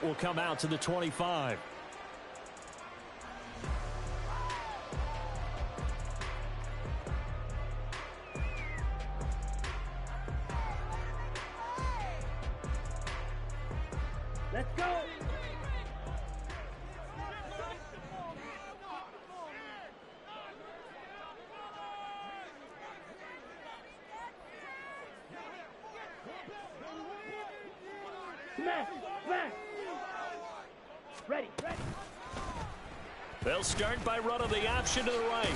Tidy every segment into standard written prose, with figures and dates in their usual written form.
Will come out to the 25. Let's go. Smash, smash. Ready. They'll start by running the option to the right.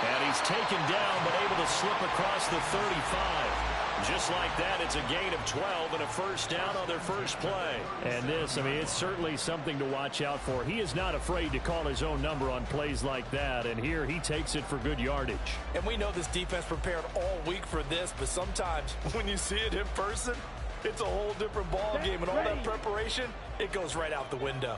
And he's taken down, but able to slip across the 35. Just like that, it's a gain of 12 and a first down on their first play. And this, it's certainly something to watch out for. He is not afraid to call his own number on plays like that, and here he takes it for good yardage. And we know this defense prepared all week for this, but sometimes when you see it in person, it's a whole different ball game, and all that preparation, it goes right out the window.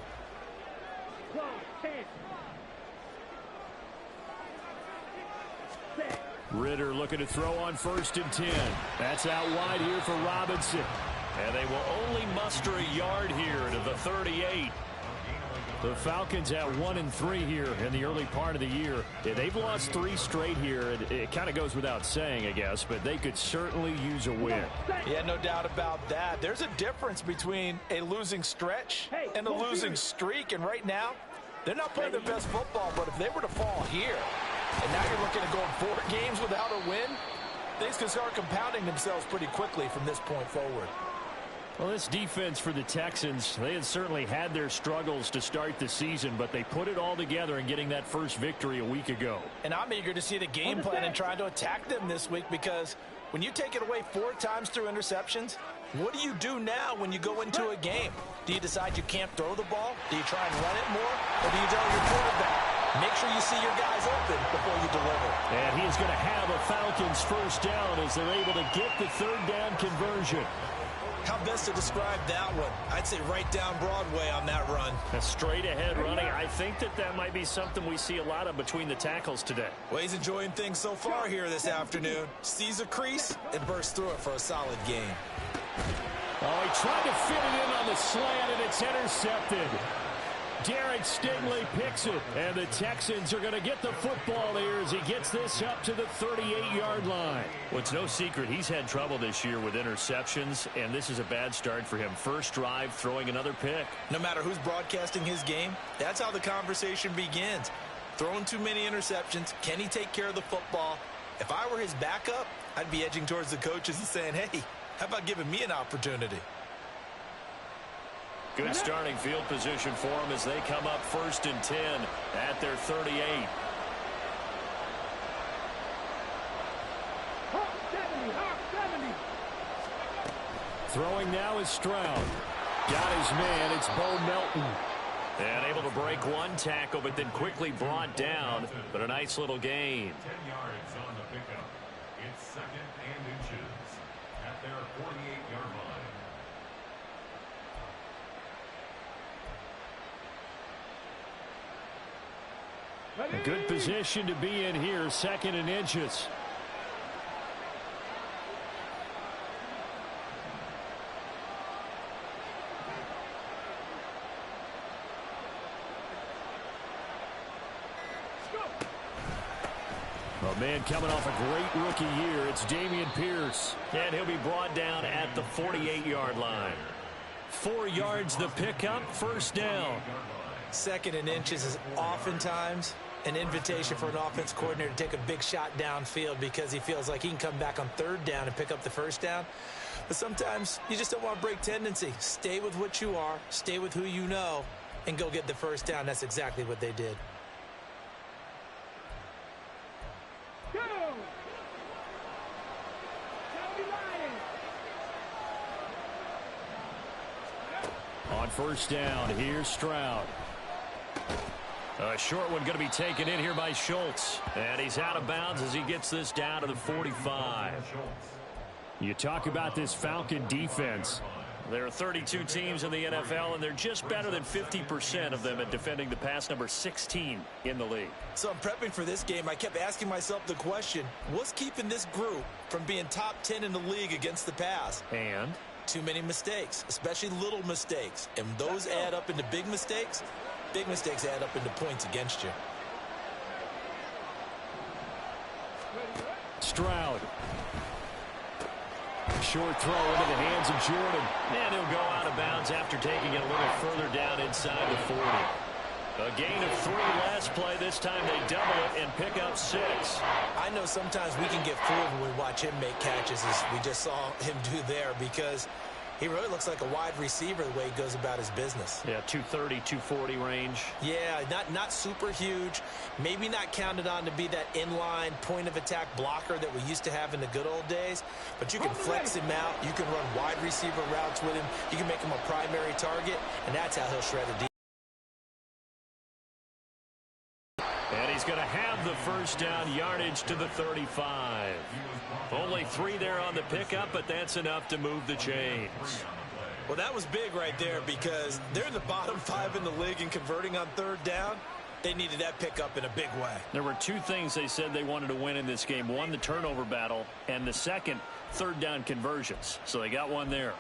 Ritter looking to throw on 1st and 10. That's out wide here for Robinson. And they will only muster a yard here to the 38. The Falcons at 1-3 here in the early part of the year. They've lost 3 straight here. It kind of goes without saying, I guess, but they could certainly use a win. Yeah, no doubt about that. There's a difference between a losing stretch and a losing streak. And right now, they're not playing their best football, but if they were to fall here, and now you're looking at going 4 games without a win, things can start compounding themselves pretty quickly from this point forward. Well, this defense for the Texans, they had certainly had their struggles to start the season, but they put it all together in getting that first victory a week ago. And I'm eager to see the game plan and trying to attack them this week, because when you take it away 4 times through interceptions, what do you do now when you go into a game? Do you decide you can't throw the ball? Do you try and run it more? Or do you tell your quarterback, make sure you see your guys open before you deliver? And he is going to have a Falcons first down as they're able to get the 3rd down conversion. How best to describe that one? I'd say right down Broadway on that run. A straight ahead running. I think that might be something we see a lot of between the tackles today. Well, he's enjoying things so far here this afternoon. Sees a crease and bursts through it for a solid gain. Oh, he tried to fit it in on the slant, and it's intercepted. Derek Stingley picks it, and the Texans are going to get the football here as he gets this up to the 38-yard line. Well, it's no secret he's had trouble this year with interceptions, and this is a bad start for him. First drive, throwing another pick. No matter who's broadcasting his game, that's how the conversation begins. Throwing too many interceptions, can he take care of the football? If I were his backup, I'd be edging towards the coaches and saying, hey, how about giving me an opportunity? Good starting field position for them as they come up 1st and 10 at their 38. Throwing now is Stroud. Got his man. It's Bo Melton. And able to break one tackle, but then quickly brought down. But a nice little gain. 10 yards on the pickup. It's 2nd and inches at their 48-yard line. A good position to be in here, 2nd and inches. A man coming off a great rookie year, it's Dameon Pierce. And he'll be brought down at the 48-yard line. 4 yards the pickup, first down. 2nd and inches is oftentimes an invitation for an offense coordinator to take a big shot downfield because he feels like he can come back on 3rd down and pick up the first down. But sometimes you just don't want to break tendency. Stay with what you are, stay with who you know, and go get the first down. That's exactly what they did. On 1st down, here's Stroud. A short one going to be taken in here by Schultz. And he's out of bounds as he gets this down to the 45. You talk about this Falcon defense. There are 32 teams in the NFL, and they're just better than 50% of them at defending the pass, number 16 in the league. So I'm prepping for this game. I kept asking myself the question, what's keeping this group from being top 10 in the league against the pass? And too many mistakes, especially little mistakes. And those add up into big mistakes. Big mistakes add up into points against you. Stroud. Short throw into the hands of Jordan. And he'll go out of bounds after taking it a little further down inside the 40. A gain of 3 last play. This time they double it and pick up 6. I know sometimes we can get fooled when we watch him make catches, as we just saw him do there, because he really looks like a wide receiver the way he goes about his business. Yeah, 230, 240 range. Yeah, not super huge. Maybe not counted on to be that inline point-of-attack blocker that we used to have in the good old days. But you can flex him out. You can run wide receiver routes with him. You can make him a primary target, and that's how he'll shred a defense. And he's going to have the first down, yardage to the 35. Only 3 there on the pickup, but that's enough to move the chains. Well, that was big right there, because they're in the bottom 5 in the league in converting on third down. They needed that pickup in a big way. There were 2 things they said they wanted to win in this game. One, the turnover battle, and the second, third down conversions. So they got one there.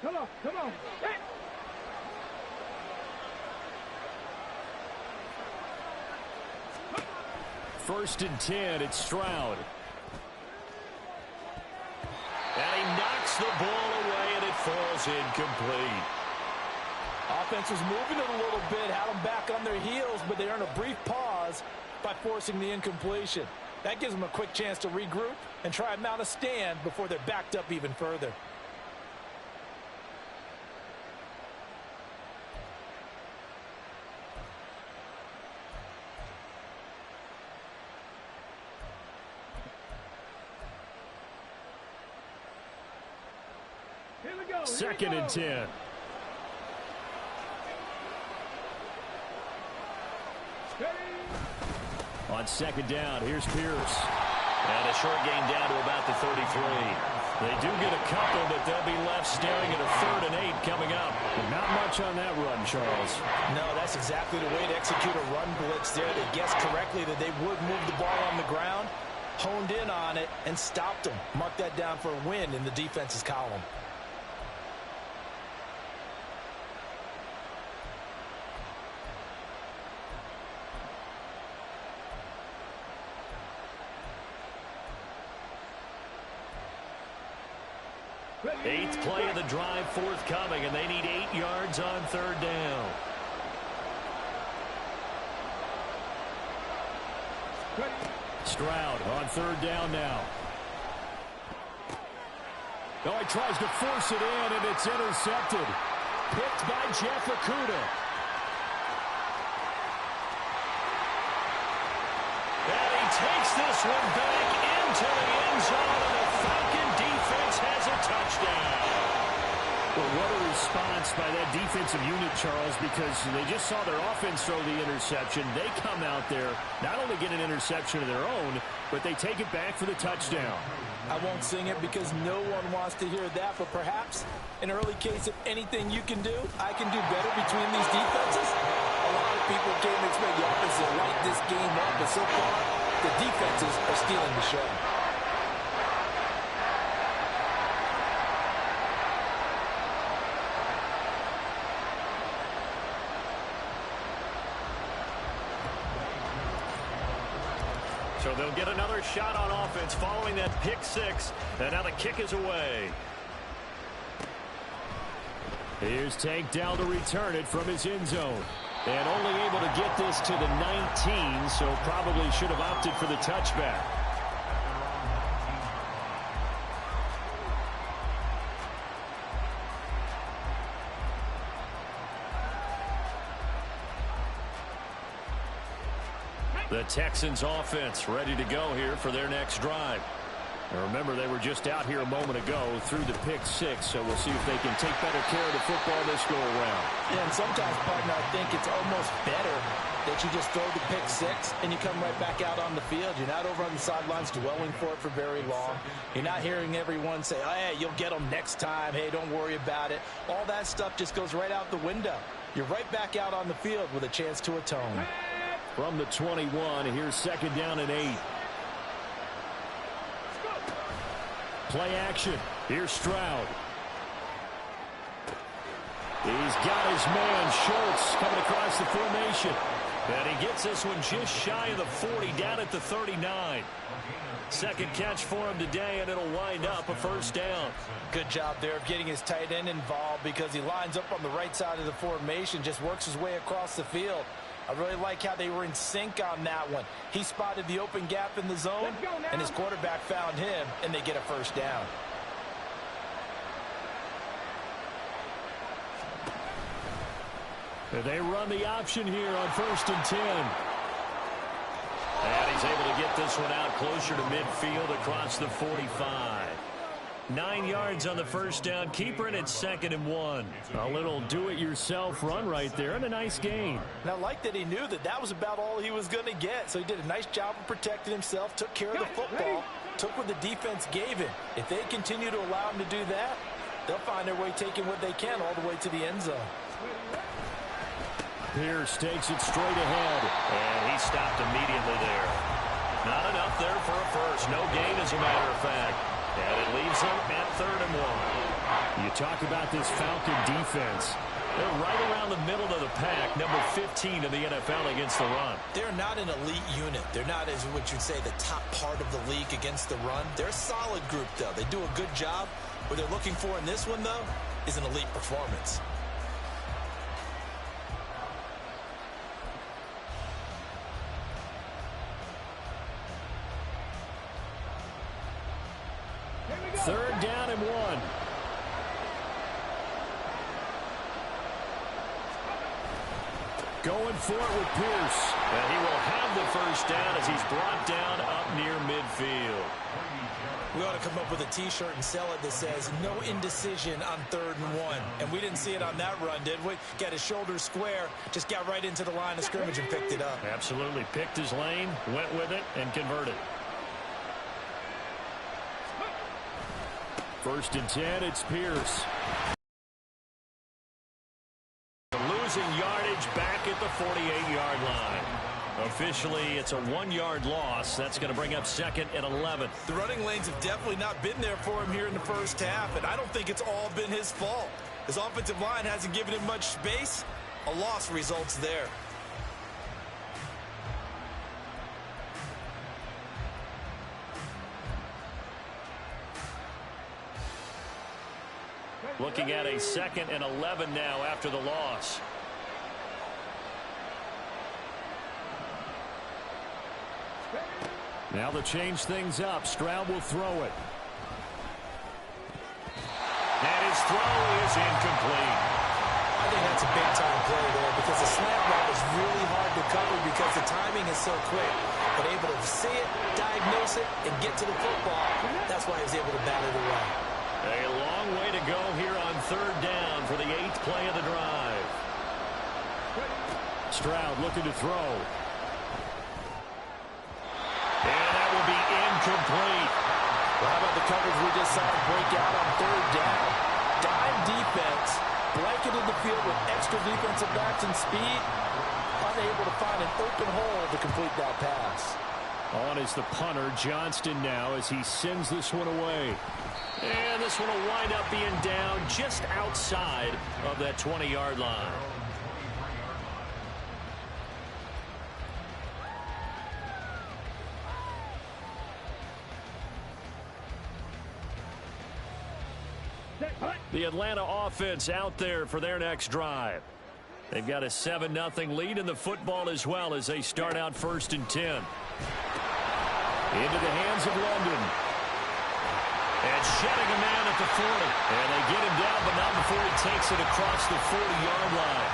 Come on, come on. Hey. First and 10, it's Stroud. And he knocks the ball away, and it falls incomplete. Offense was moving it a little bit, had them back on their heels, but they earned a brief pause by forcing the incompletion. That gives them a quick chance to regroup and try and mount a stand before they're backed up even further. Second and 10. On second down, here's Pierce. And a short gain down to about the 33. They do get a couple, but they'll be left staring at a 3rd and 8 coming up. Not much on that run, Charles. No, that's exactly the way to execute a run blitz there. They guessed correctly that they would move the ball on the ground, honed in on it, and stopped them. Mark that down for a win in the defense's column. Eighth play of the drive forthcoming, and they need 8 yards on third down. Stroud on third down now. Oh, he tries to force it in, and it's intercepted. Picked by Jeff Okudah. And he takes this one back into the end zone, and the Falcon defense has a touchdown. Well, what a response by that defensive unit, Charles, because they just saw their offense throw the interception. They come out there, not only get an interception of their own, but they take it back for the touchdown. I won't sing it because no one wants to hear that, but perhaps an early case of anything you can do, I can do better between these defenses. A lot of people came to expect the offense to light this game up, but so far, the defenses are stealing the show. So they'll get another shot on offense following that pick 6. And now the kick is away. Here's Tank down to return it from his end zone. And only able to get this to the 19, so probably should have opted for the touchback. The Texans offense ready to go here for their next drive. And remember, they were just out here a moment ago through the pick 6, so we'll see if they can take better care of the football this go around. Yeah, and sometimes, partner, I think it's almost better that you just throw the pick 6 and you come right back out on the field. You're not over on the sidelines dwelling for it for very long. You're not hearing everyone say, oh, hey, you'll get them next time. Hey, don't worry about it. All that stuff just goes right out the window. You're right back out on the field with a chance to atone. From the 21, here's second down and 8. play action. Here's Stroud. He's got his man, Schultz, coming across the formation. And he gets this one just shy of the 40, down at the 39. Second catch for him today, and it'll wind up a first down. Good job there of getting his tight end involved because he lines up on the right side of the formation, just works his way across the field. I really like how they were in sync on that one. He spotted the open gap in the zone, and his quarterback found him, and they get a first down. They run the option here on 1st and 10. And he's able to get this one out closer to midfield across the 45. 9 yards on the first down. Keeper it at 2nd and 1. A little do-it-yourself run right there and a nice gain. And I like that he knew that that was about all he was going to get. So he did a nice job of protecting himself, took care of the football, took what the defense gave him. If they continue to allow him to do that, they'll find their way taking what they can all the way to the end zone. Pierce takes it straight ahead, and he stopped immediately there. Not enough there for a first. No gain, as a matter of fact. And it leaves him at 3rd and 1. You talk about this Falcon defense. They're right around the middle of the pack, number 15 in the NFL against the run. They're not an elite unit. They're not, as what you'd say, the top part of the league against the run. They're a solid group, though. They do a good job. What they're looking for in this one, though, is an elite performance. Third down and 1. Going for it with Pierce. And he will have the first down as he's brought down up near midfield. We ought to come up with a T-shirt and sell it that says, no indecision on 3rd and 1. And we didn't see it on that run, did we? Got his shoulders square, just got right into the line of scrimmage and picked it up. Absolutely. Picked his lane, went with it, and converted. 1st and 10, it's Pierce. Losing yardage back at the 48-yard line. Officially, it's a 1-yard loss. That's going to bring up 2nd and 11. The running lanes have definitely not been there for him here in the first half, and I don't think it's all been his fault. His offensive line hasn't given him much space. A loss results there. Looking at a 2nd and 11 now after the loss. Now to change things up, Stroud will throw it. And his throw is incomplete. I think that's a big-time play there because the slant route is really hard to cover because the timing is so quick. But able to see it, diagnose it, and get to the football, that's why he was able to bat it away. A long way to go here on 3rd down for the 8th play of the drive. Stroud looking to throw. And that will be incomplete. Well, how about the coverage we just saw break out on 3rd down? Dime defense, blanketed the field with extra defensive backs and speed, unable to find an open hole to complete that pass. On is the punter, Johnston, now as he sends this one away. And this one will wind up being down just outside of that 20-yard line. The Atlanta offense out there for their next drive. They've got a 7-0 lead in the football as well as they start out 1st and 10. Into the hands of London. And shedding a man at the 40. And they get him down, but not before he takes it across the 40-yard line.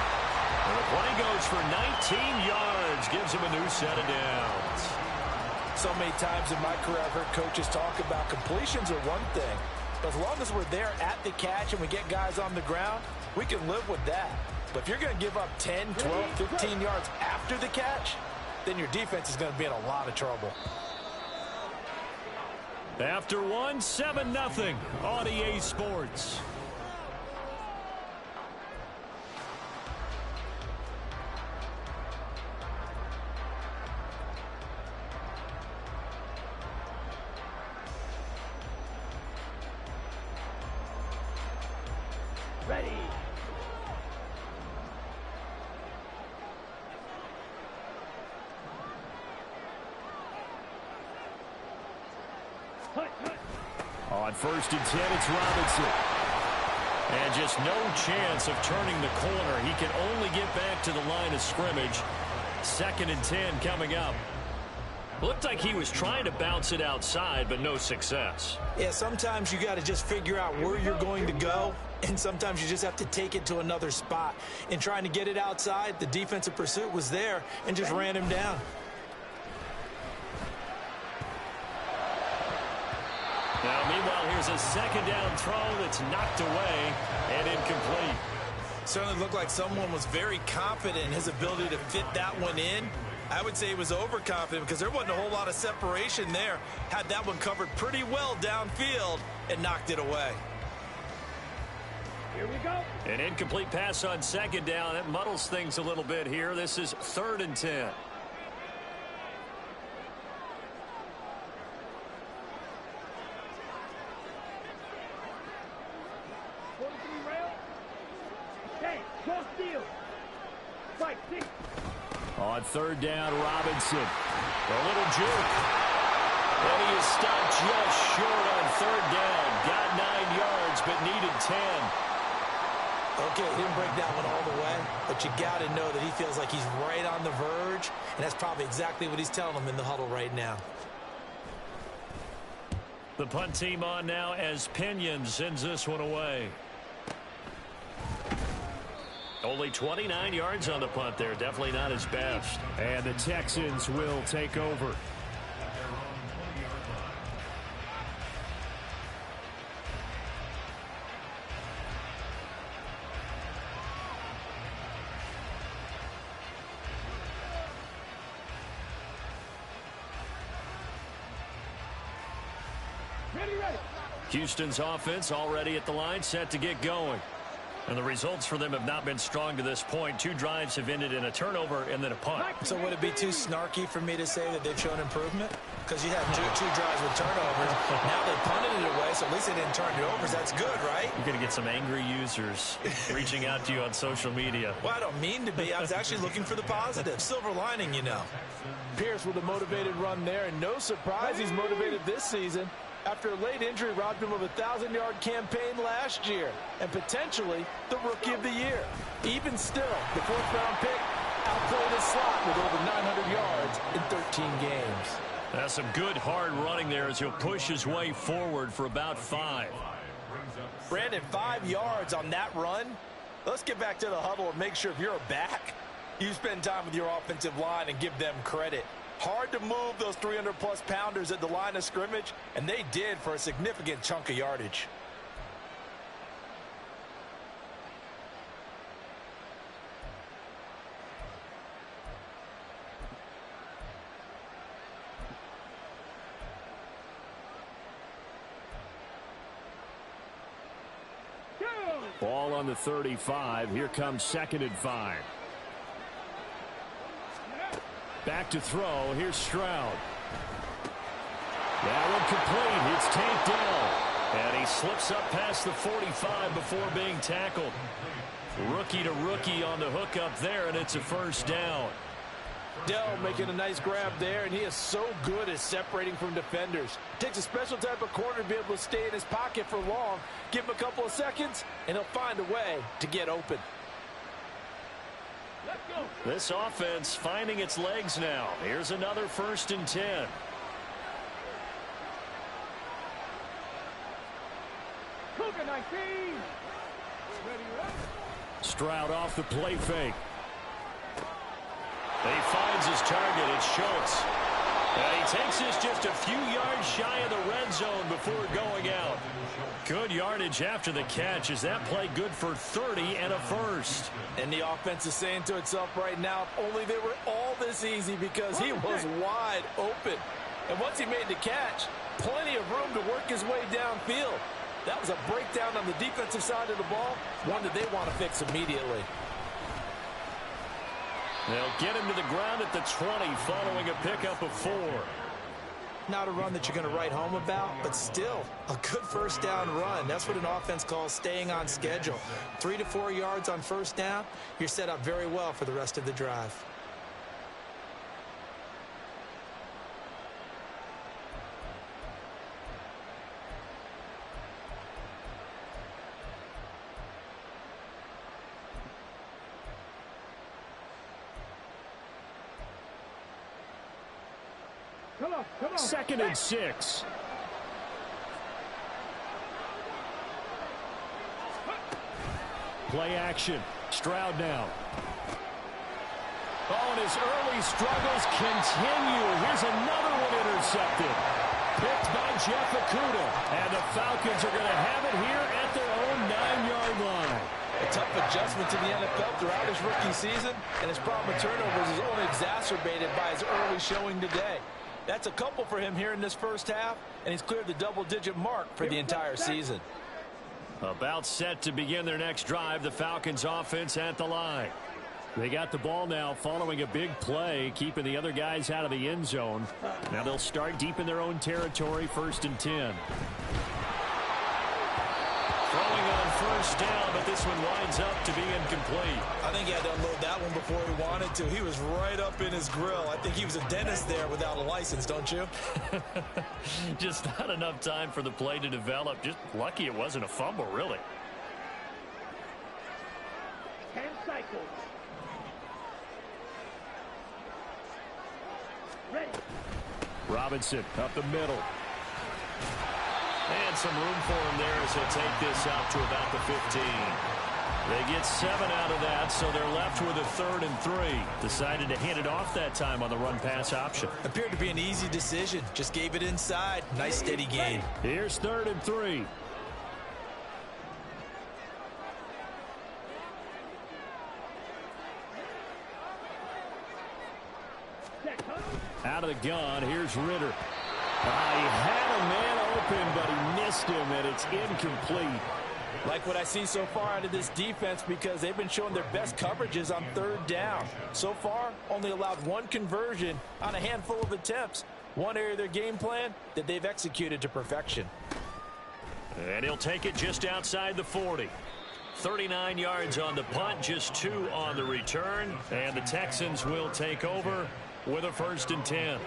And the play goes for 19 yards. Gives him a new set of downs. So many times in my career I've heard coaches talk about completions are one thing. But as long as we're there at the catch and we get guys on the ground, we can live with that. But if you're going to give up 10, 12, 15 yards after the catch, then your defense is going to be in a lot of trouble. After one, 7-0 on EA Sports. Ready. On 1st and 10, it's Robinson. And just no chance of turning the corner. He can only get back to the line of scrimmage. 2nd and 10 coming up. Looked like he was trying to bounce it outside, but no success. Yeah, sometimes you got to just figure out where you're going to go, and sometimes you just have to take it to another spot. In trying to get it outside, the defensive pursuit was there and just ran him down. Now, meanwhile, here's a 2nd down throw that's knocked away and incomplete. Certainly looked like someone was very confident in his ability to fit that one in. I would say he was overconfident because there wasn't a whole lot of separation there. Had that one covered pretty well downfield and knocked it away. Here we go. An incomplete pass on 2nd down. That muddles things a little bit here. This is 3rd and 10. On 3rd down, Robinson. A little juke. And he is stopped just short on 3rd down. Got 9 yards, but needed 10. Okay, he didn't break that one all the way, but you got to know that he feels like he's right on the verge, and that's probably exactly what he's telling them in the huddle right now. The punt team on now as Pinion sends this one away. Only 29 yards on the punt there. Definitely not his best. And the Texans will take over. Ready. Houston's offense already at the line, set to get going. And the results for them have not been strong to this point. 2 drives have ended in a turnover and then a punt. So would it be too snarky for me to say that they've shown improvement? Because you had two drives with turnovers. Now they punted it away, so at least they didn't turn it over. That's good, right? You're going to get some angry users reaching out to you on social media. Well, I don't mean to be. I was actually looking for the positive. Silver lining, you know. Pierce with a motivated run there, and no surprise he's motivated this season. After a late injury robbed him of a 1,000-yard campaign last year and potentially the Rookie of the Year. Even still, the 4th-round pick outplayed his slot with over 900 yards in 13 games. That's some good hard running there as he'll push his way forward for about 5. Brandon, 5 yards on that run. Let's get back to the huddle and make sure if you're a back, you spend time with your offensive line and give them credit. Hard to move those 300-plus pounders at the line of scrimmage, and they did for a significant chunk of yardage. Ball on the 35. Here comes 2nd and 5. Back to throw. Here's Stroud. That one complete. It's tanked down. And he slips up past the 45 before being tackled. Rookie to rookie on the hookup there, and it's a 1st down. Dell making a nice grab there, and he is so good at separating from defenders. Takes a special type of corner to be able to stay in his pocket for long. Give him a couple of seconds, and he'll find a way to get open. This offense finding its legs now. Here's another 1st and 10. Cougar 19. Stroud off the play fake. And he finds his target. It's Schultz. And he takes this just a few yards shy of the red zone before going out. Good yardage after the catch. Is that play good for 30 and a 1st? And the offense is saying to itself right now, if only they were all this easy, because he was wide open. And once he made the catch, plenty of room to work his way downfield. That was a breakdown on the defensive side of the ball, one that they want to fix immediately. They'll get him to the ground at the 20 following a pickup of 4. Not a run that you're going to write home about, but still a good first down run. That's what an offense calls staying on schedule. 3 to 4 yards on first down, you're set up very well for the rest of the drive. Come on. 2nd and 6. Play action. Stroud now. Oh, and his early struggles continue. Here's another one intercepted. Picked by Jeff Okudah. And the Falcons are going to have it here at their own 9-yard line. A tough adjustment to the NFL throughout his rookie season, and his problem with turnovers is only exacerbated by his early showing today. That's a couple for him here in this first half, and he's cleared the double-digit mark for the entire season. About set to begin their next drive, the Falcons offense at the line. They got the ball now following a big play, keeping the other guys out of the end zone. Now they'll start deep in their own territory, 1st and 10. Throwing on first down, but this one winds up to be incomplete. I think he had to unload that one before he wanted to. He was right up in his grill. I think he was a dentist there without a license, don't you? Just not enough time for the play to develop. Just lucky it wasn't a fumble, really. 10 cycles. Ready. Robinson up the middle. And some room for him there as he'll take this out to about the 15. They get 7 out of that, so they're left with a 3rd and 3. Decided to hand it off that time on the run-pass option. Appeared to be an easy decision. Just gave it inside. Nice steady gain. Here's 3rd and 3. Out of the gun, here's Ritter. He had a man open, but he missed him, and it's incomplete. Like what I see so far out of this defense, because they've been showing their best coverages on 3rd down. So far, only allowed 1 conversion on a handful of attempts. One area of their game plan that they've executed to perfection. And he'll take it just outside the 40. 39 yards on the punt, just 2 on the return. And the Texans will take over with a 1st and 10.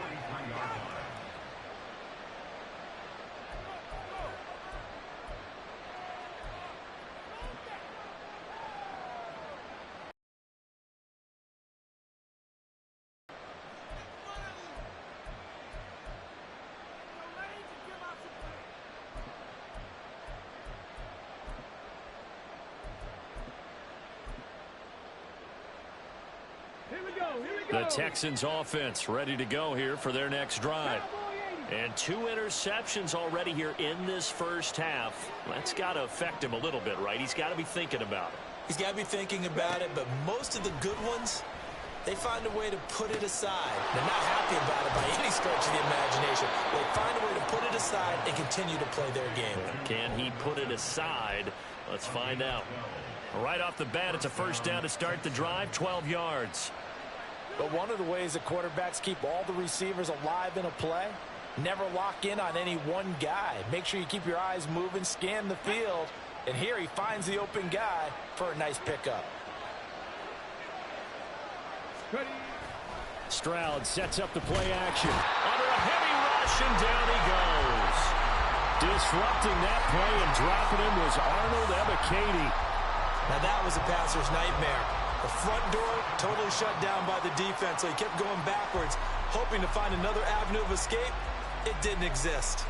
The Texans offense ready to go here for their next drive. And 2 interceptions already here in this first half. That's got to affect him a little bit, right? He's got to be thinking about it. He's got to be thinking about it, but most of the good ones, they find a way to put it aside. They're not happy about it by any stretch of the imagination. They find a way to put it aside and continue to play their game. Can he put it aside? Let's find out. Right off the bat, it's a first down to start the drive, 12 yards. But one of the ways that quarterbacks keep all the receivers alive in a play, never lock in on any one guy. Make sure you keep your eyes moving, scan the field, and here he finds the open guy for a nice pickup. Ready. Stroud sets up the play action. Under a heavy rush, and down he goes. Disrupting that play and dropping him was Arnold Ebiketie. Now that was a passer's nightmare. The front door totally shut down by the defense, so he kept going backwards, hoping to find another avenue of escape. It didn't exist.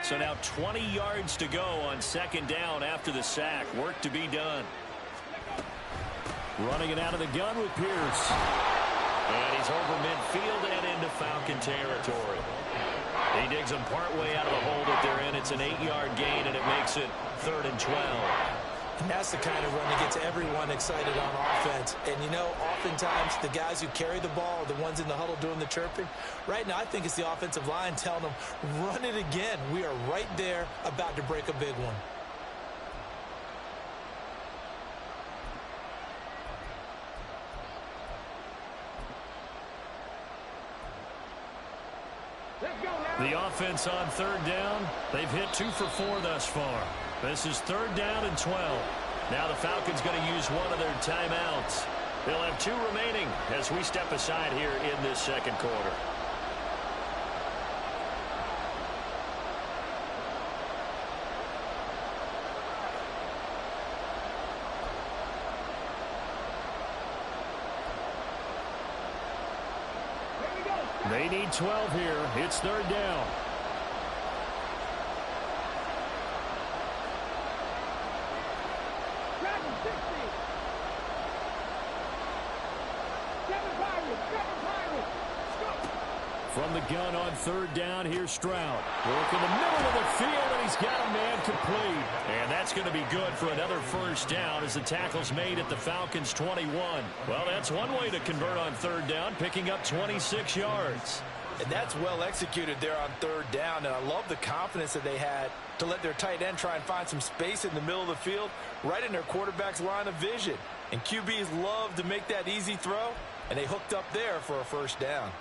So now 20 yards to go on 2nd down after the sack. Work to be done. Running it out of the gun with Pierce. And he's over midfield and into Falcon territory. He digs him partway out of the hole that they're in. It's an 8-yard gain, and it makes it 3rd and 12. And that's the kind of run that gets everyone excited on offense. And, you know, oftentimes the guys who carry the ball are the ones in the huddle doing the chirping. Right now, I think it's the offensive line telling them, run it again. We are right there about to break a big one. The offense on third down, they've hit 2 for 4 thus far. This is 3rd down and 12. Now the Falcons going to use one of their timeouts. They'll have 2 remaining as we step aside here in this second quarter. They need 12 here. It's 3rd down. From the gun on 3rd down, here's Stroud. Work in the middle of the field, and he's got a man complete. And that's going to be good for another 1st down as the tackle's made at the Falcons' 21. Well, that's one way to convert on 3rd down, picking up 26 yards. And that's well executed there on 3rd down, and I love the confidence that they had to let their tight end try and find some space in the middle of the field, right in their quarterback's line of vision. And QBs love to make that easy throw, and they hooked up there for a 1st down.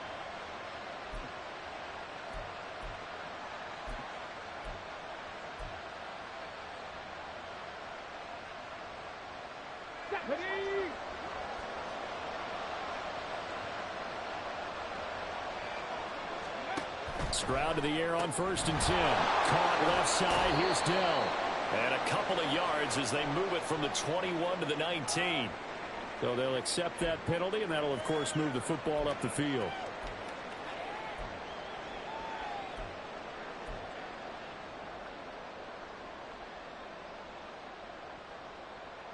Stroud to the air on 1st and 10. Caught left side. Here's Dell. And a couple of yards as they move it from the 21 to the 19. So they'll accept that penalty, and that'll, of course, move the football up the field.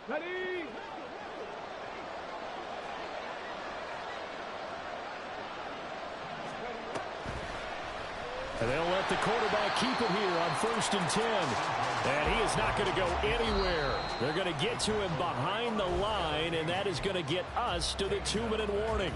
Ready? And they'll let the quarterback keep it here on 1st and 10. And he is not going to go anywhere. They're going to get to him behind the line, and that is going to get us to the 2-minute warning.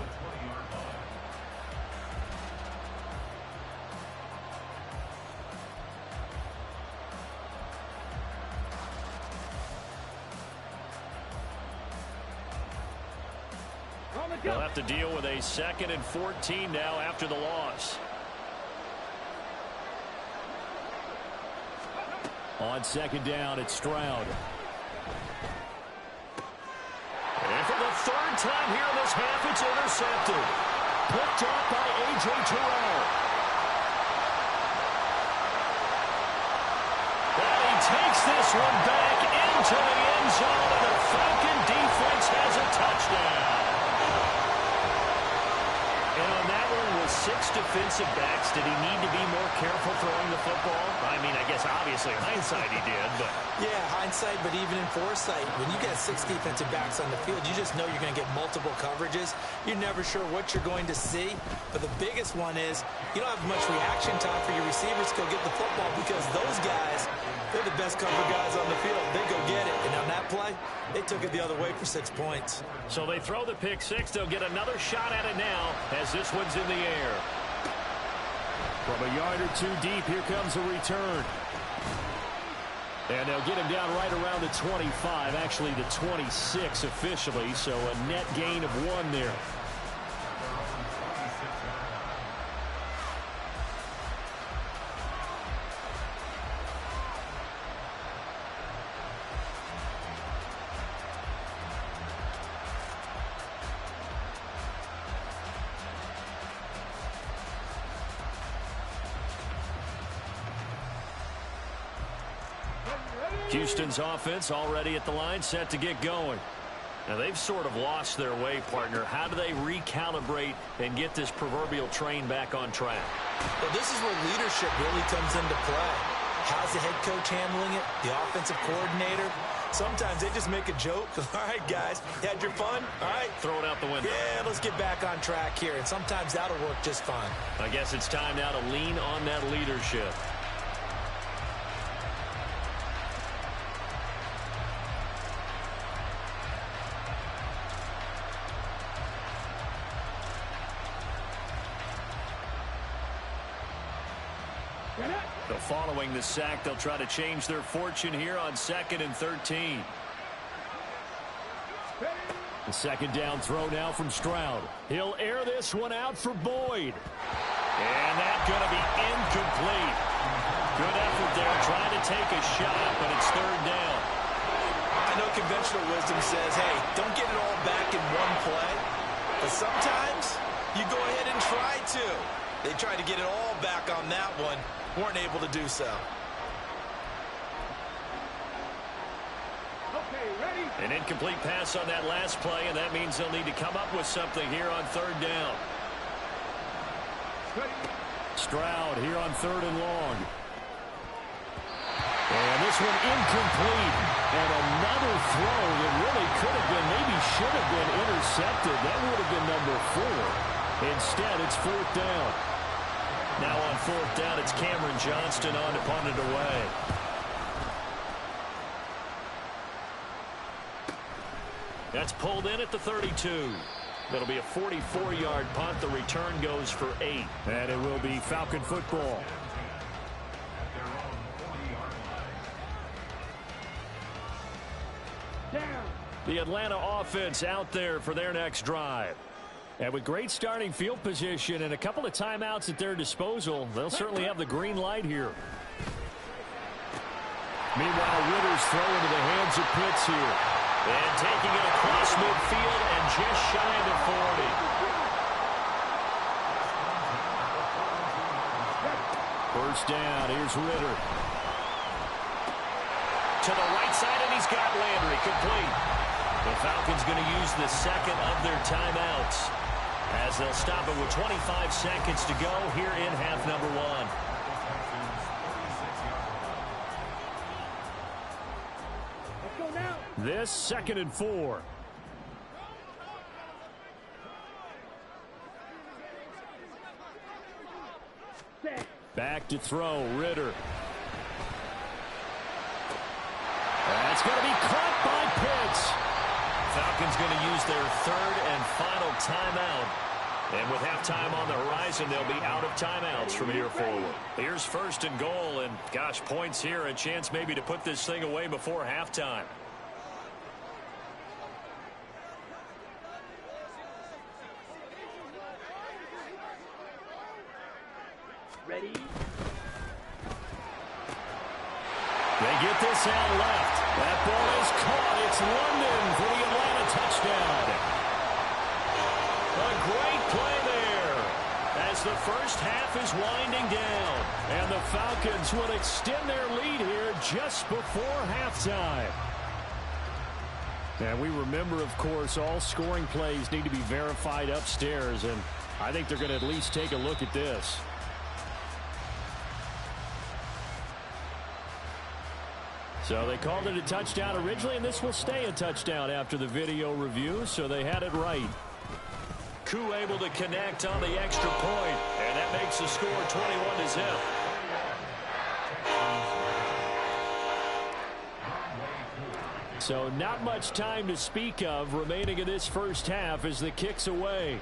They'll have to deal with a 2nd and 14 now after the loss. On 2nd down, it's Stroud. And for the 3rd time here in this half, it's intercepted. Picked off by A.J. Terrell. And he takes this one back into the end zone, and the Falcon defense has a touchdown. And on that one, with 6 defensive backs, did he need to be more careful throwing the football? I mean, I guess obviously in hindsight he did, but... Yeah, hindsight, but even in foresight, when you get 6 defensive backs on the field, you just know you're going to get multiple coverages. You're never sure what you're going to see. But the biggest one is you don't have much reaction time for your receivers to go get the football because those guys, they're the best cover guys on the field. They go get it. And on that play, they took it the other way for 6 points. So they throw the pick 6. They'll get another shot at it now as this one's in the air. From a yard or 2 deep, here comes a return. And they'll get him down right around the 25, actually the 26 officially, so a net gain of 1 there. Houston's offense already at the line, set to get going. Now, they've sort of lost their way, partner. How do they recalibrate and get this proverbial train back on track? Well, this is where leadership really comes into play. How's the head coach handling it? The offensive coordinator? Sometimes they just make a joke. All right, guys, you had your fun? All right. Throw it out the window. Yeah, let's get back on track here. And sometimes that'll work just fine. I guess it's time now to lean on that leadership. So following the sack, they'll try to change their fortune here on 2nd and 13. The 2nd down throw now from Stroud. He'll air this one out for Boyd. And that's going to be incomplete. Good effort there, trying to take a shot, but it's third down. I know conventional wisdom says, hey, don't get it all back in one play. But sometimes you go ahead and try to. They tried to get it all back on that one. Weren't able to do so. Okay, ready? An incomplete pass on that last play, and that means they'll need to come up with something here on third down. Ready? Stroud here on third and long. And this one incomplete. And another throw that really could have been, maybe should have been intercepted. That would have been number 4. Instead, it's fourth down. Now on fourth down, it's Cameron Johnston on to punt it away. That's pulled in at the 32. That'll be a 44-yard punt. The return goes for 8. And it will be Falcon football. The Atlanta offense out there for their next drive. And with great starting field position and a couple of timeouts at their disposal, they'll certainly have the green light here. Meanwhile, Ritter's throw into the hands of Pitts here. And taking it across midfield and just shy of the 40. First down, here's Ritter. To the right side, and he's got Landry complete. The Falcons going to use the second of their timeouts as they'll stop it with 25 seconds to go here in half number 1. Let's go now. This 2nd and 4. Set. Back to throw, Ritter. That's going to be caught by Pitts. Falcons going to use their third and final timeout. And with halftime on the horizon, they'll be out of timeouts from here forward. Here's first and goal, and gosh, points here, a chance maybe to put this thing away before halftime. Ready? They get this out left. That ball is caught. It's London for the Atlanta touchdown. A great play there as the first half is winding down. And the Falcons will extend their lead here just before halftime. And we remember, of course, all scoring plays need to be verified upstairs. And I think they're going to at least take a look at this. So they called it a touchdown originally, and this will stay a touchdown after the video review, so they had it right. Koo able to connect on the extra point, and that makes the score 21-0. So not much time to speak of remaining in this first half as the kick's away.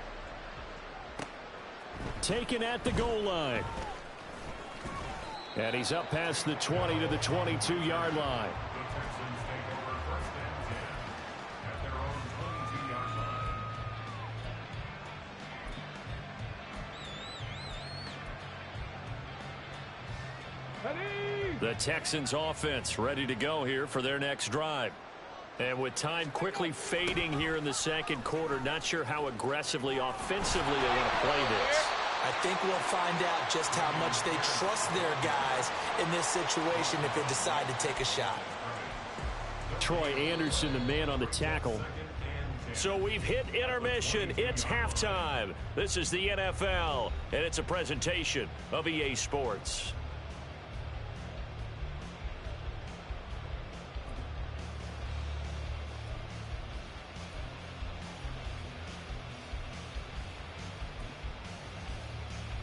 Taken at the goal line. And he's up past the 20 to the 22-yard line. The Texans offense ready to go here for their next drive. And with time quickly fading here in the second quarter, not sure how aggressively, offensively they want to play this. I think we'll find out just how much they trust their guys in this situation if they decide to take a shot. Troy Anderson, the man on the tackle. So we've hit intermission. It's halftime. This is the NFL, and it's a presentation of EA Sports.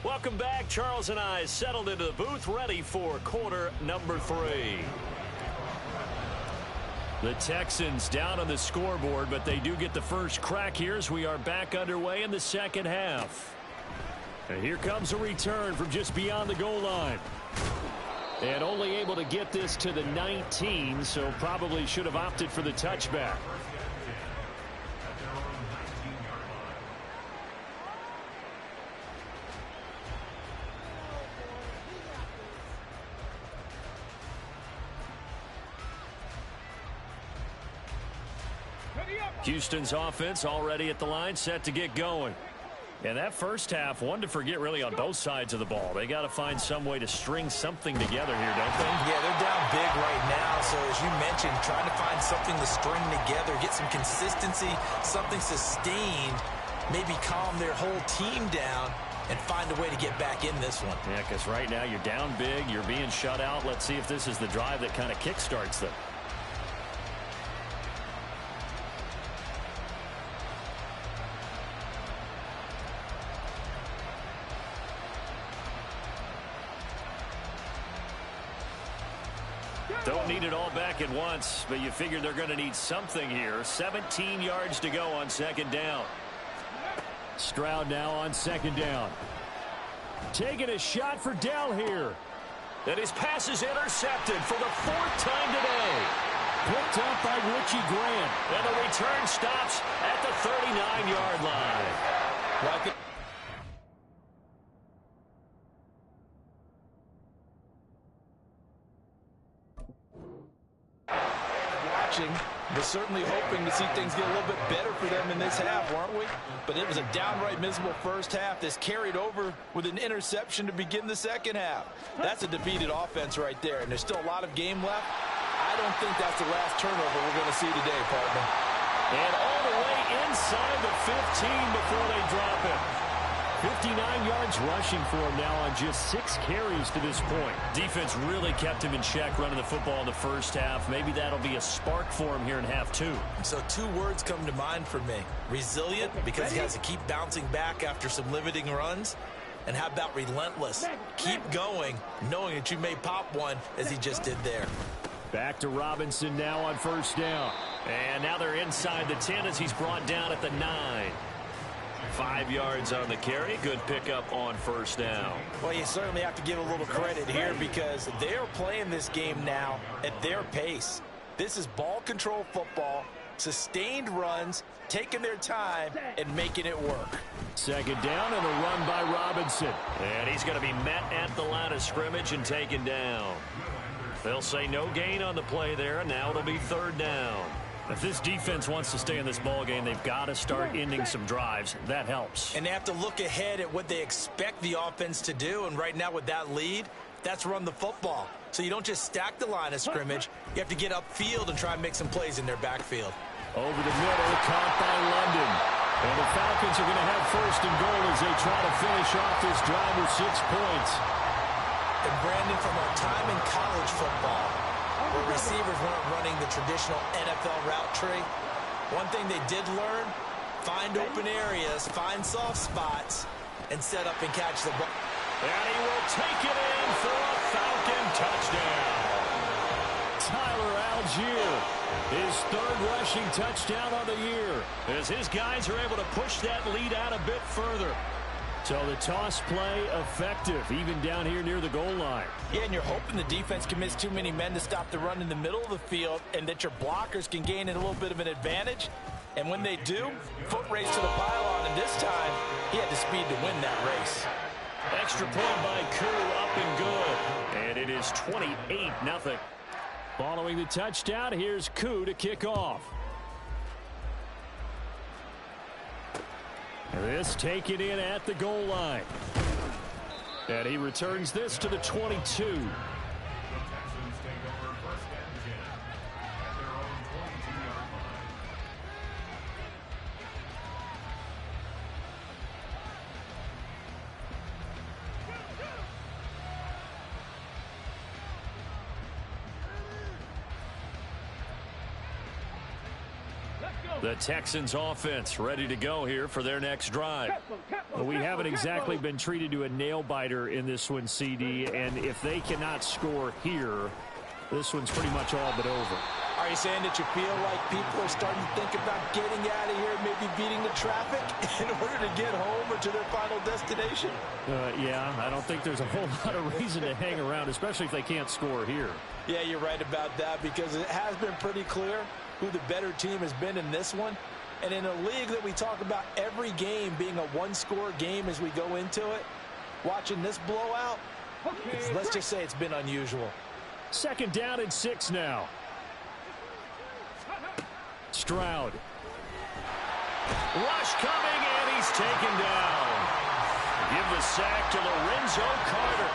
Welcome back. Charles and I settled into the booth, ready for quarter number 3. The Texans down on the scoreboard, but they do get the first crack here as we are back underway in the second half. And here comes a return from just beyond the goal line. And only able to get this to the 19, so probably should have opted for the touchback. Houston's offense already at the line, set to get going. And that first half, one to forget really on both sides of the ball. They got to find some way to string something together here, don't they? Yeah, they're down big right now. So as you mentioned, trying to find something to string together, get some consistency, something sustained, maybe calm their whole team down and find a way to get back in this one. Yeah, because right now you're down big, you're being shut out. Let's see if this is the drive that kind of kickstarts them. Don't need it all back at once, but you figure they're going to need something here. 17 yards to go on second down. Stroud now on second down. Taking a shot for Dell here. And his pass is intercepted for the 4th time today. Picked up by Richie Grant. And the return stops at the 39-yard line. We're certainly hoping to see things get a little bit better for them in this half, weren't we? But it was a downright miserable first half that's carried over with an interception to begin the second half. That's a defeated offense right there, and there's still a lot of game left. I don't think that's the last turnover we're going to see today, partner. And all the way inside the 15 before they drop it. 59 yards rushing for him now on just 6 carries to this point. Defense really kept him in check running the football in the first half. Maybe that'll be a spark for him here in half 2. So 2 words come to mind for me. Resilient, because he has to keep bouncing back after some limiting runs. And how about relentless? Keep going, knowing that you may pop one, as he just did there. Back to Robinson now on first down. And now they're inside the 10 as he's brought down at the 9. 5 yards on the carry. Good pickup on first down. Well, you certainly have to give a little credit here because they're playing this game now at their pace. This is ball control football, sustained runs, taking their time, and making it work. Second down and a run by Robinson. And he's going to be met at the line of scrimmage and taken down. They'll say no gain on the play there, and now it'll be third down. If this defense wants to stay in this ball game, they've got to start ending some drives. That helps. And they have to look ahead at what they expect the offense to do. And right now with that lead, that's run the football. So you don't just stack the line of scrimmage. You have to get upfield and try and make some plays in their backfield. Over the middle, caught by London. And the Falcons are going to have first and goal as they try to finish off this drive with 6 points. And Brandon, from our time in college football, where receivers weren't running the traditional NFL route tree, one thing they did learn, find open areas, find soft spots, and set up and catch the ball. And he will take it in for a Falcon touchdown. Tyler Algier, his 3rd rushing touchdown on the year, as his guys are able to push that lead out a bit further. So the toss play effective, even down here near the goal line. Yeah, and you're hoping the defense commits too many men to stop the run in the middle of the field and that your blockers can gain a little bit of an advantage. And when they do, foot race to the pylon, and this time, he had the speed to win that race. Extra point by Koo, up and good. And it is 28-0. Following the touchdown, here's Koo to kick off. This taken in at the goal line. And he returns this to the 22. The Texans offense ready to go here for their next drive. But we haven't exactly been treated to a nail-biter in this one, CD, and if they cannot score here, this one's pretty much all but over. Are you saying that you feel like people are starting to think about getting out of here, maybe beating the traffic in order to get home or to their final destination? Yeah, I don't think there's a whole lot of reason to hang around, especially if they can't score here. Yeah, you're right about that because it has been pretty clear who the better team has been in this one. And in a league that we talk about every game being a one-score game as we go into it, watching this blowout, let's just say it's been unusual. Second down and 6 now. Stroud Rush coming, and he's taken down. Give the sack to Lorenzo Carter.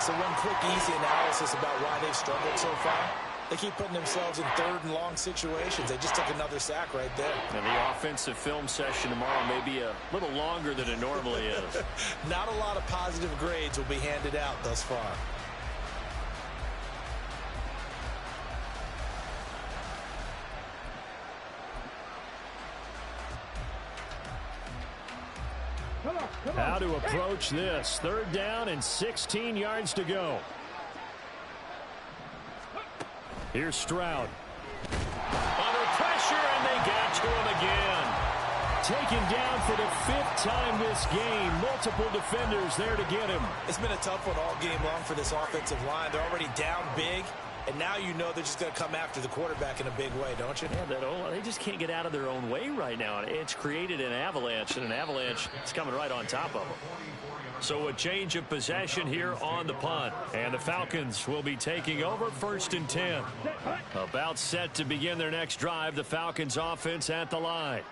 So one quick, easy analysis about why they've struggled so far. They keep putting themselves in third and long situations. They just took another sack right there. And the offensive film session tomorrow may be a little longer than it normally is. Not a lot of positive grades will be handed out thus far. How to approach this. Third down and 16 yards to go. Here's Stroud. Under pressure, and they got to him again. Taken down for the 5th time this game. Multiple defenders there to get him. It's been a tough one all game long for this offensive line. They're already down big, and now you know they're just going to come after the quarterback in a big way, don't you? Yeah, they just can't get out of their own way right now. It's created an avalanche, and an avalanche is coming right on top of them. So a change of possession here on the punt. And the Falcons will be taking over 1st and 10. About set to begin their next drive. The Falcons offense at the line.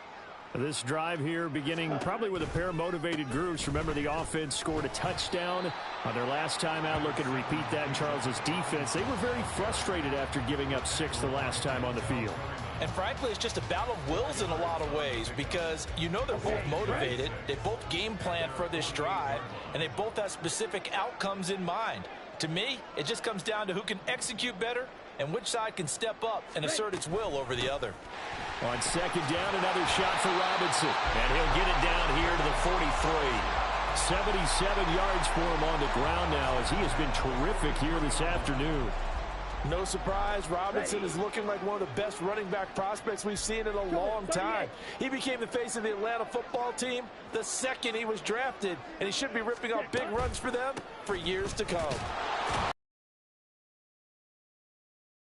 This drive here beginning probably with a pair of motivated groups. Remember, the offense scored a touchdown on their last time out. Looking to repeat that in Charles's defense. They were very frustrated after giving up 6 the last time on the field. And frankly, it's just a battle of wills in a lot of ways because you know they're both motivated. They both game plan for this drive, and they both have specific outcomes in mind. To me, it just comes down to who can execute better and which side can step up and assert its will over the other. On 2nd down, another shot for Robinson. And he'll get it down here to the 43. 77 yards for him on the ground now as he has been terrific here this afternoon. No surprise, Robinson is looking like one of the best running back prospects we've seen in a long time. He became the face of the Atlanta football team the second he was drafted, and he should be ripping off big runs for them for years to come.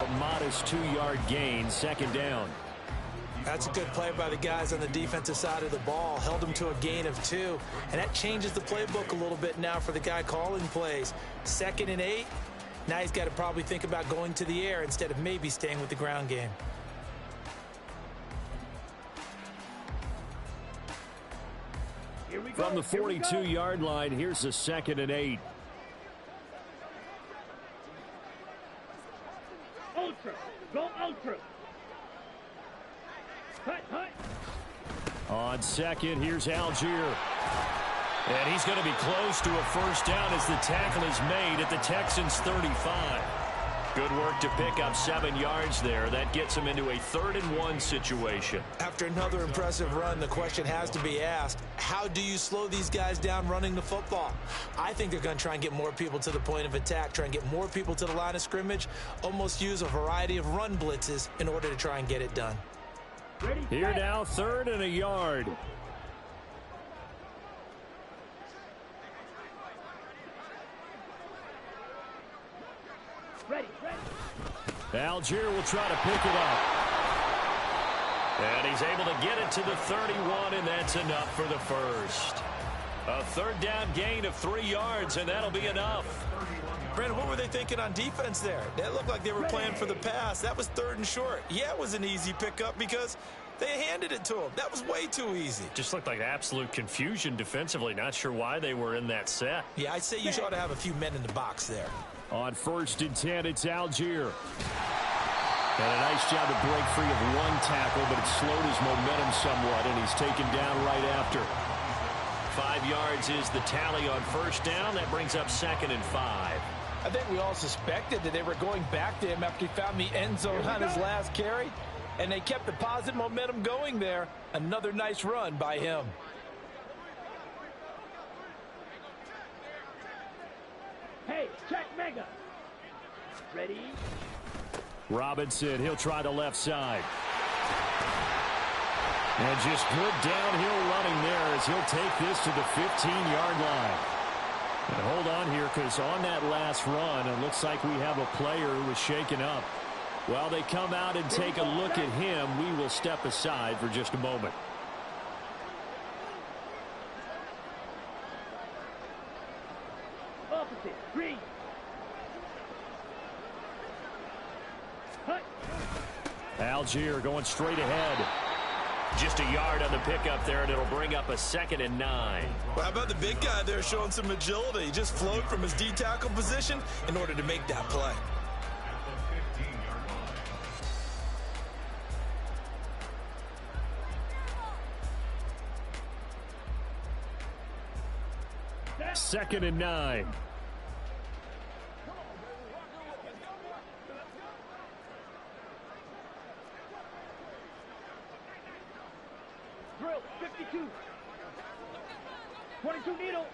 A modest 2-yard gain, 2nd down. That's a good play by the guys on the defensive side of the ball. Held them to a gain of 2, and that changes the playbook a little bit now for the guy calling plays. 2nd and 8. Now he's got to probably think about going to the air instead of maybe staying with the ground game. From the 42-yard line, here's a 2nd and 8. Ultra. Go ultra. Hut, hut. On 2nd, here's Algier. And he's going to be close to a 1st down as the tackle is made at the Texans' 35. Good work to pick up 7 yards there. That gets him into a 3rd and 1 situation. After another impressive run, the question has to be asked, how do you slow these guys down running the football? I think they're going to try and get more people to the point of attack, try and get more people to the line of scrimmage, almost use a variety of run blitzes in order to try and get it done. Here now, 3rd and a yard. Ready. Algier will try to pick it up. And he's able to get it to the 31, and that's enough for the 1st. A 3rd down gain of 3 yards, and that'll be enough. Brandon, what were they thinking on defense there? That looked like they were playing for the pass. That was 3rd and short. Yeah, it was an easy pickup because they handed it to him. That was way too easy. Just looked like absolute confusion defensively. Not sure why they were in that set. Yeah, I'd say you ought to have a few men in the box there. On 1st and 10, it's Algier. And a nice job to break free of 1 tackle, but it slowed his momentum somewhat, and he's taken down right after. 5 yards is the tally on 1st down. That brings up 2nd and 5. I think we all suspected that they were going back to him after he found the end zone on his last carry, and they kept the positive momentum going there. Another nice run by him. Hey, check mega. Ready. Robinson, he'll try the left side. And just good downhill running there as he'll take this to the 15-yard line. And hold on here, because on that last run, it looks like we have a player who was shaken up. While they come out and take a look at him, we will step aside for just a moment. Opposite. Green. Algier going straight ahead. Just a yard on the pickup there, and it'll bring up a 2nd and 9. Well, how about the big guy there showing some agility? He just flowed from his D-tackle position in order to make that play. Second and 9. Drill, 52. 22 needle.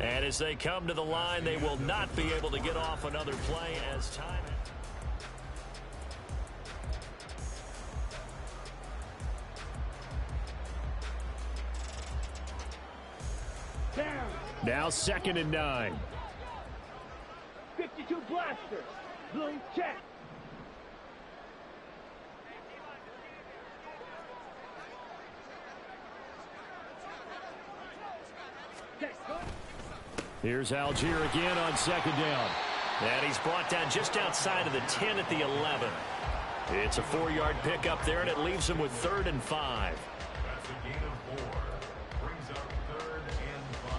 And as they come to the line, they will not be able to get off another play as time. Down. Now 2nd and 9. 52 blaster. Blue check. Here's Algier again on 2nd down. And he's brought down just outside of the 10 at the 11. It's a 4-yard pickup there, and it leaves him with 3rd and 5. That's a gain of 4. Brings up 3rd and 5.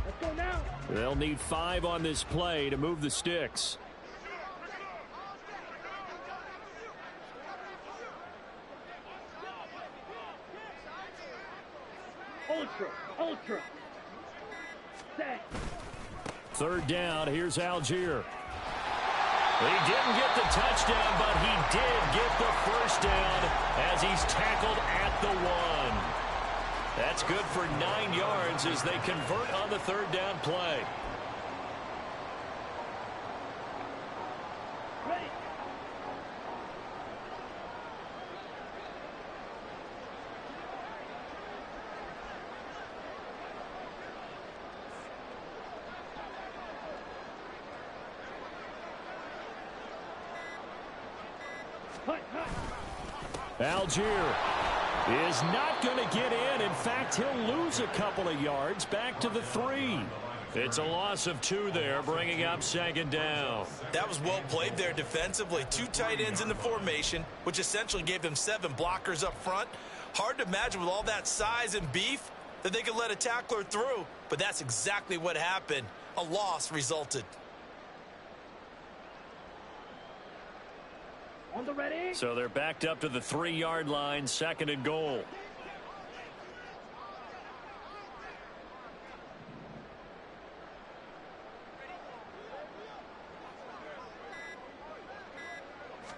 Let's go now. They'll need 5 on this play to move the sticks. Ultra. Set. 3rd down, here's Algier. He didn't get the touchdown, but he did get the 1st down as he's tackled at the 1. That's good for 9 yards as they convert on the 3rd down play. Ready. Algier is not going to get in. In fact, he'll lose a couple of yards back to the 3. It's a loss of 2 there, bringing up 2nd down. That was well played there defensively. 2 tight ends in the formation, which essentially gave them 7 blockers up front. Hard to imagine with all that size and beef that they could let a tackler through, but that's exactly what happened. A loss resulted. On the ready. So they're backed up to the 3-yard line, 2nd and goal.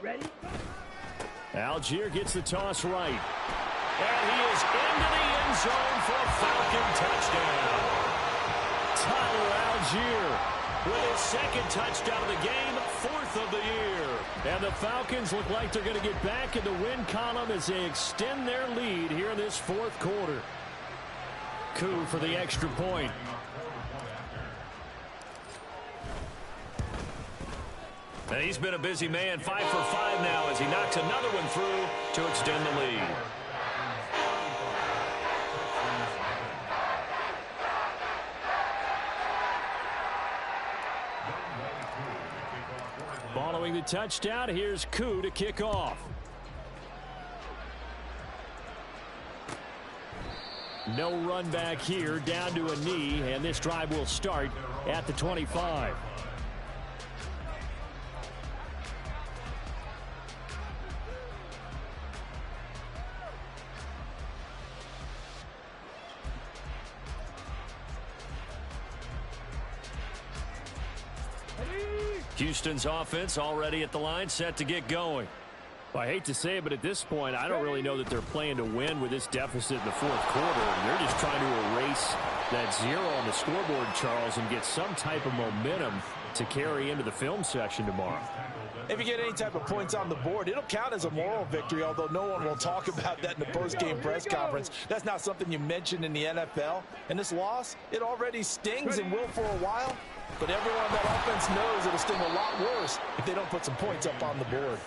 Ready. Algier gets the toss right. And he is into the end zone for a Falcon touchdown. Tyler Algier with his 2nd touchdown of the game, 4th of the year. And the Falcons look like they're going to get back in the win column as they extend their lead here in this 4th quarter. Koo for the extra point. And he's been a busy man, 5 for 5 now as he knocks another one through to extend the lead. Following the touchdown, here's Koo to kick off. No run back here, down to a knee, and this drive will start at the 25. Houston's offense already at the line, set to get going. Well, I hate to say it, but at this point, I don't really know that they're playing to win with this deficit in the 4th quarter. They're just trying to erase that 0 on the scoreboard, Charles, and get some type of momentum to carry into the film session tomorrow. If you get any type of points on the board, it'll count as a moral victory, although no one will talk about that in the post-game press conference. That's not something you mentioned in the NFL. And this loss, it already stings and will for a while. But everyone on that offense knows it'll sting a lot worse if they don't put some points up on the board.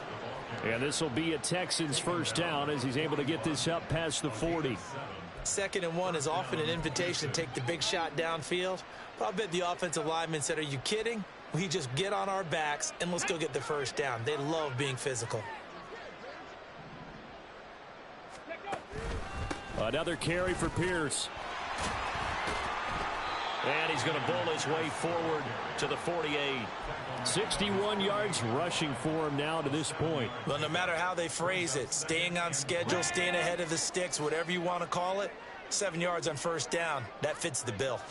And this will be a Texans first down as he's able to get this up past the 40. 2nd and 1 is often an invitation to take the big shot downfield. But I bet the offensive lineman said, are you kidding? We just get on our backs and let's go get the first down. They love being physical. Another carry for Pierce. And he's going to bull his way forward to the 48. 61 yards rushing for him now to this point. Well, no matter how they phrase it, staying on schedule, staying ahead of the sticks, whatever you want to call it, 7 yards on first down, that fits the bill.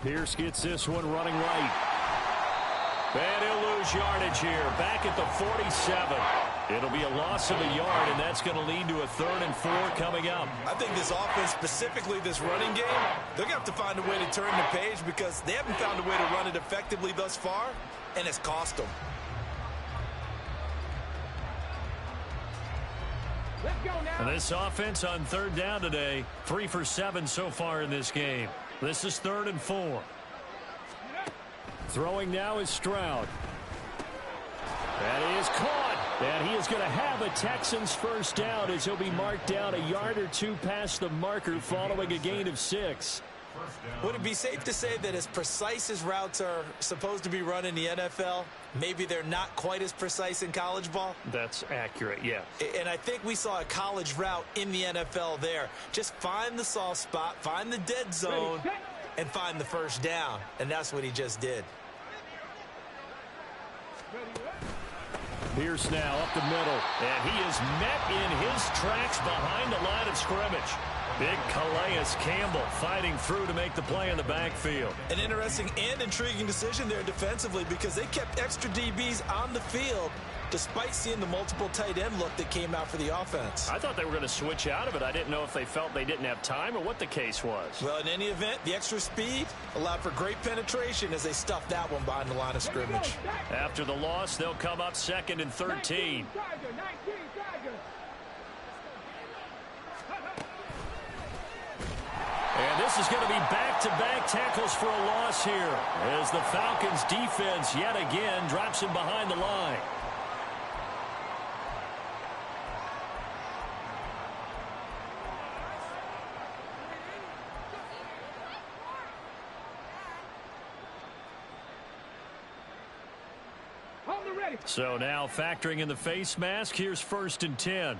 Pierce gets this one running right. And he'll lose yardage here. Back at the 47. It'll be a loss of a yard, and that's going to lead to a 3rd and 4 coming up. I think this offense, specifically this running game, they're going to have to find a way to turn the page because they haven't found a way to run it effectively thus far, and it's cost them. Let's go now. And this offense on 3rd down today, 3 for 7 so far in this game. This is 3rd and 4. Throwing now is Stroud. That is caught. And he is going to have a Texans first down as he'll be marked down a yard or 2 past the marker following a gain of 6. Would it be safe to say that as precise as routes are supposed to be run in the NFL, maybe they're not quite as precise in college ball? That's accurate, yeah. And I think we saw a college route in the NFL there. Just find the soft spot, find the dead zone, and find the first down. And that's what he just did. Pierce now up the middle, and he is met in his tracks behind the line of scrimmage. Big Calais Campbell fighting through to make the play in the backfield. An interesting and intriguing decision there defensively because they kept extra DBs on the field despite seeing the multiple tight end look that came out for the offense. I thought they were going to switch out of it. I didn't know if they felt they didn't have time or what the case was. Well, in any event, the extra speed allowed for great penetration as they stuffed that one behind the line of scrimmage. After the loss, they'll come up 2nd and 13. And this is going to be back-to-back tackles for a loss here as the Falcons defense yet again drops him behind the line. So now factoring in the face mask, here's 1st and 10.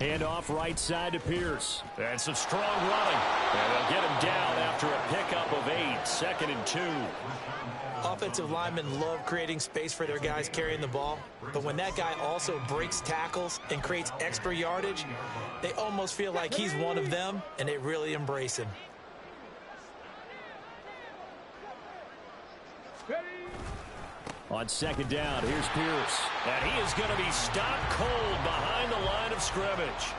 Handoff right side to Pierce. And some strong running. And they'll get him down after a pickup of 8. 2nd and 2. Offensive linemen love creating space for their guys carrying the ball. But when that guy also breaks tackles and creates extra yardage, they almost feel like he's one of them, and they really embrace him. On 2nd down, here's Pierce. And he is going to be stopped cold behind the line of scrimmage.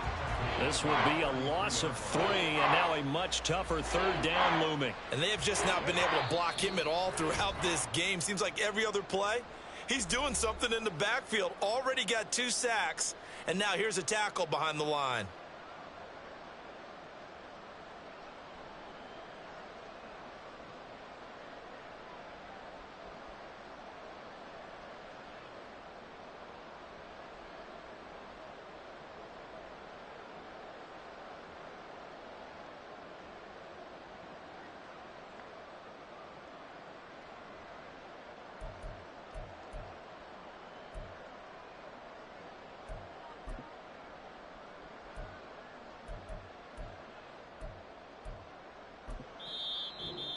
This will be a loss of 3, and now a much tougher 3rd down looming. And they have just not been able to block him at all throughout this game. Seems like every other play, he's doing something in the backfield. Already got 2 sacks, and now here's a tackle behind the line.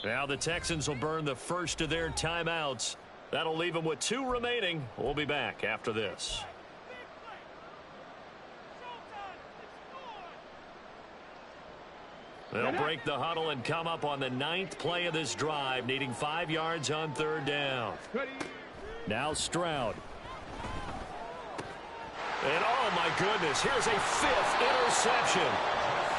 Now the Texans will burn the first of their timeouts. That'll leave them with 2 remaining. We'll be back after this. They'll break the huddle and come up on the 9th play of this drive, needing 5 yards on 3rd down. Now Stroud. And oh my goodness, here's a 5th interception.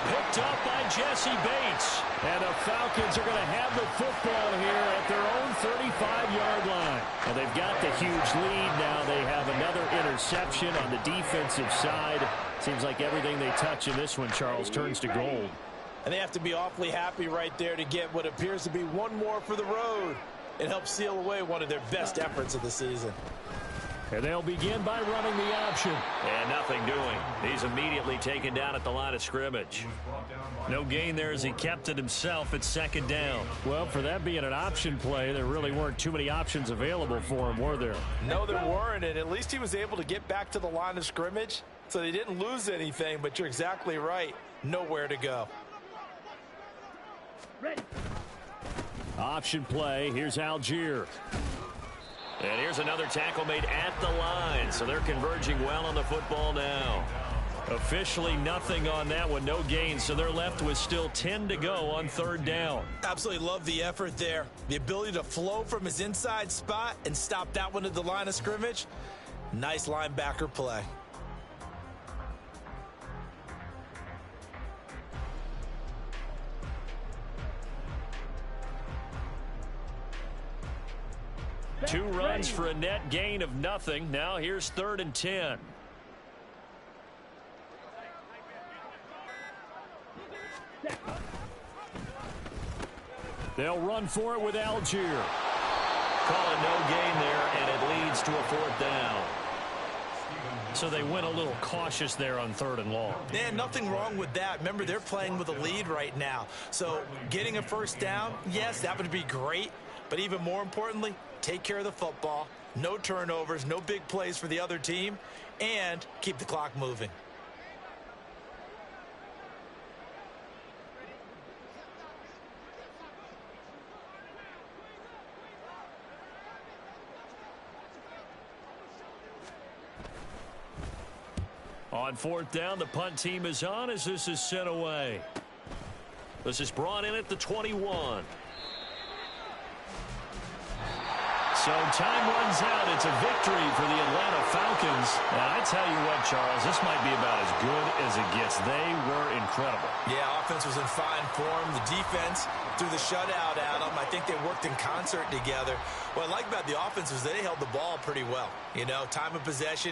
Picked up by Jesse Bates. And the Falcons are going to have the football here at their own 35-yard line. And they've got the huge lead now. They have another interception on the defensive side. Seems like everything they touch in this one, Charles, turns to gold. And they have to be awfully happy right there to get what appears to be one more for the road. and help seal away one of their best efforts of the season. And they'll begin by running the option. And nothing doing. He's immediately taken down at the line of scrimmage. No gain there as he kept it himself at second down. Well, for that being an option play, there really weren't too many options available for him, were there? No, there weren't, and at least he was able to get back to the line of scrimmage, so they didn't lose anything, but you're exactly right. Nowhere to go. Ready. Option play. Here's Algier. And here's another tackle made at the line, so they're converging well on the football now. Officially nothing on that one, no gain, so they're left with still 10 to go on third down. Absolutely love the effort there. The ability to flow from his inside spot and stop that one at the line of scrimmage. Nice linebacker play. Two runs for a net gain of nothing. Now here's 3rd and 10. They'll run for it with Algier. Calling no gain there, and it leads to a 4th down. So they went a little cautious there on 3rd and long. And nothing wrong with that. Remember, they're playing with a lead right now. So getting a first down, yes, that would be great. But even more importantly, take care of the football. No turnovers, no big plays for the other team, and keep the clock moving. On 4th down, the punt team is on as this is sent away. This is brought in at the 21. So time runs out. It's a victory for the Atlanta Falcons. And I tell you what, Charles, this might be about as good as it gets. They were incredible. Yeah, offense was in fine form. The defense threw the shutout at them. I think they worked in concert together. What I like about the offense was they held the ball pretty well. You know, time of possession.